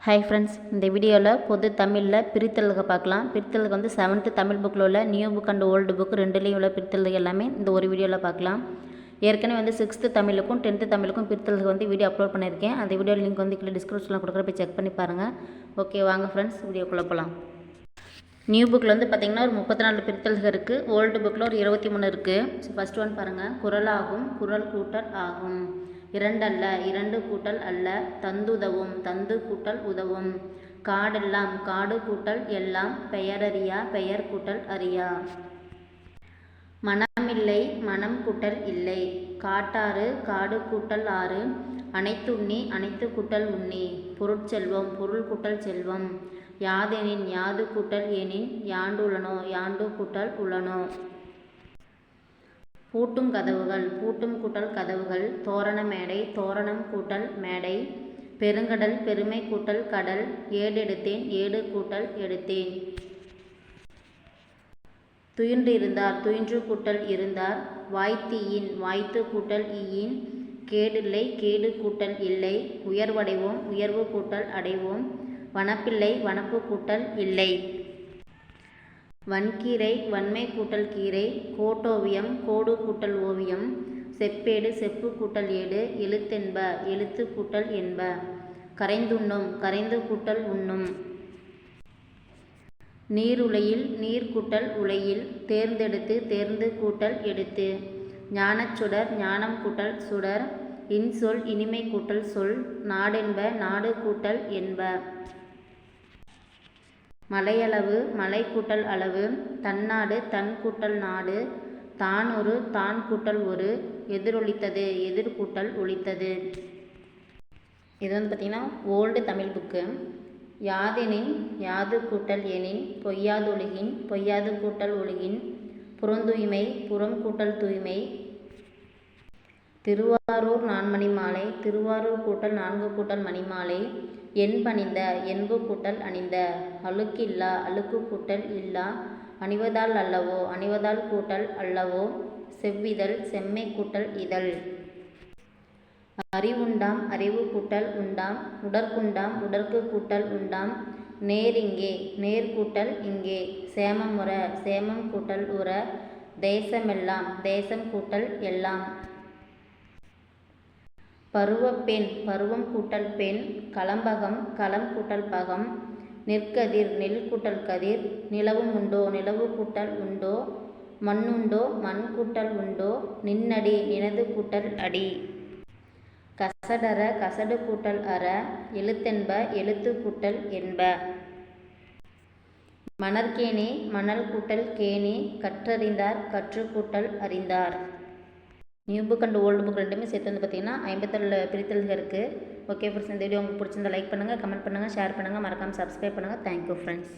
Hi friends, இந்த வீடியோவில் பொது தமிழில் பிரித்தெழுக பார்க்கலாம். பிரித்தெழுக வந்து 7th தமிழ் புக்கில் உள்ள new book and old book ரெண்டுலேயும் உள்ள பிரித்தெழுக எல்லாமே இந்த ஒரு வீடியோவில் பார்க்கலாம். ஏற்கனவே வந்து 6th தமிழுக்கும் 10th தமிழுக்கும் பிரித்தெழுக வந்து வீடியோ அப்லோட் பண்ணியிருக்கேன். அந்த வீடியோ லிங்க் வந்து கீழே டிஸ்கிரிப்ஷனில் கொடுக்குற போய் செக் பண்ணி பாருங்கள். ஓகே, வாங்க ஃப்ரெண்ட்ஸ் வீடியோக்குள்ளே போகலாம். நியூ புக்கில் வந்து பார்த்திங்கன்னா ஒரு 34 பிரித்தெழுக இருக்குது. ஓல்டு புக்கில் ஒரு 23 இருக்குது. ஃபஸ்ட் ஒன் பாருங்கள். குரலாகும், குரல் கூட்டல் ஆகும். இரண்டல்ல, இரண்டு கூட்டல் அல்ல. தந்துதவும், தந்து கூட்டல் உதவும். காடெல்லாம், காடு கூட்டல் எல்லாம். பெயரறியா, பெயர் கூட்டல் அறியா. மனமில்லை, மனம் கூட்டல் இல்லை. காட்டாறு, காடு கூட்டல் ஆறு. அனைத்துண்ணி, அனைத்து கூட்டல் உண்ணி. பொருட்செல்வம், பொருள் கூட்டல் செல்வம். யாதெனின், யாது கூட்டல் எனின். யாண்டுளனோ, யாண்டு கூட்டல் உளனோ. பூட்டும் கதவுகள், பூட்டும் கூட்டல் கதவுகள். தோரண மேடை, தோரணம் கூட்டல் மேடை. பெருங்கடல், பெருமை கூட்டல் கடல். ஏடெடுத்தேன், ஏடு கூட்டல் எடுத்தேன். துயின்று இருந்தார், துயின்று கூட்டல் இருந்தார். வாய்த்தீயின், வாய்த்து கூட்டல் ஈயின். கேடில்லை, கேடு கூட்டல் இல்லை. உயர்வடைவோம், உயர்வு கூட்டல் அடைவோம். வனப்பில்லை, வனப்பு கூட்டல் இல்லை. வன்கீரை, வன்மை கூட்டல் கீரை. கோட்டோவியம், கோடு கூட்டல் ஓவியம். செப்பேடு, செப்பு கூட்டல் ஏடு. எழுத்தென்ப, எழுத்து கூட்டல் என்ப. கரைந்துண்ணும், கரைந்து கூட்டல் உண்ணும். நீருலையில், நீர் கூட்டல் உலையில். தேர்ந்தெடுத்து, தேர்ந்து கூட்டல் எடுத்து. ஞானச்சுடர், ஞானம் கூட்டல் சுடர். இன்சொல், இனிமை கூட்டல் சொல். நாடென்ப, நாடு கூட்டல் என்ப. மலையளவு, மலை கூட்டல் அளவு. தன்னாடு, தன் கூட்டல் நாடு. தானொரு, தான் கூட்டல் ஒரு. எதிரொலித்தது, எதிர் கூட்டல் ஒலித்தது. இது வந்து பார்த்திங்கன்னா ஓல்டு தமிழ் புக்கு. யாதெனின், யாது கூட்டல் எனின். பொய்யாதொழுகின், பொய்யாது கூட்டல் ஒழுகின். புறந்தூய்மை, புறம் கூட்டல் தூய்மை. திருவாரூர் நான்மணி மாலை. திருவாரூர் கூட்டல் 4 கூட்டல் மணிமாலை. என்பணிந்த, என்பு கூட்டல் அணிந்த. அழுக்கில்லா, அழுக்கு கூட்டல் இல்லா. அணிவதால் அல்லவோ, அணிவதால் கூட்டல் அல்லவோ. செவ்விதழ், செம்மை கூட்டல் இதழ். அறிவுண்டாம், அறிவு கூட்டல் உண்டாம். உடற்குண்டாம், உடற்கு கூட்டல் உண்டாம். நேரிங்கே, நேர் கூட்டல் இங்கே. சேமமுற, சேமம் கூட்டல் உற. தேசமெல்லாம், தேசம் கூட்டல் எல்லாம். பருவப்பெண், பருவம் கூட்டல் பெண். களம்பகம், களம் கூட்டல் பகம். நெற்கதிர், நெல் கூட்டல் கதிர். நிலவும் உண்டோ, நிலவு கூட்டல் உண்டோ. மண்ணுண்டோ, மண் கூட்டல் உண்டோ. நின்னடி, நினது கூட்டல் அடி. கசடற, கசடு கூட்டல் அற. எழுத்தென்ப, எழுத்து கூட்டல் என்ப. மணற்கேணி, மணல் கூட்டல் கேணி. கற்றறிந்தார், கற்று கூட்டல் அறிந்தார். New book and old book ரெண்டுமே சேர்த்து வந்து பார்த்திங்கன்னா 57 பிரித்தெழுக இருக்குது. ஓகே ஃப்ரெண்ட்ஸ், இந்த வீடியோ உங்களுக்கு பிடிச்சிருந்தா லைக் பண்ணுங்கள், கமெண்ட் பண்ணுங்கள், ஷேர் பண்ணுங்கள், மறக்காமல் சப்ஸ்கிரைப் பண்ணுங்கள். Thank you friends.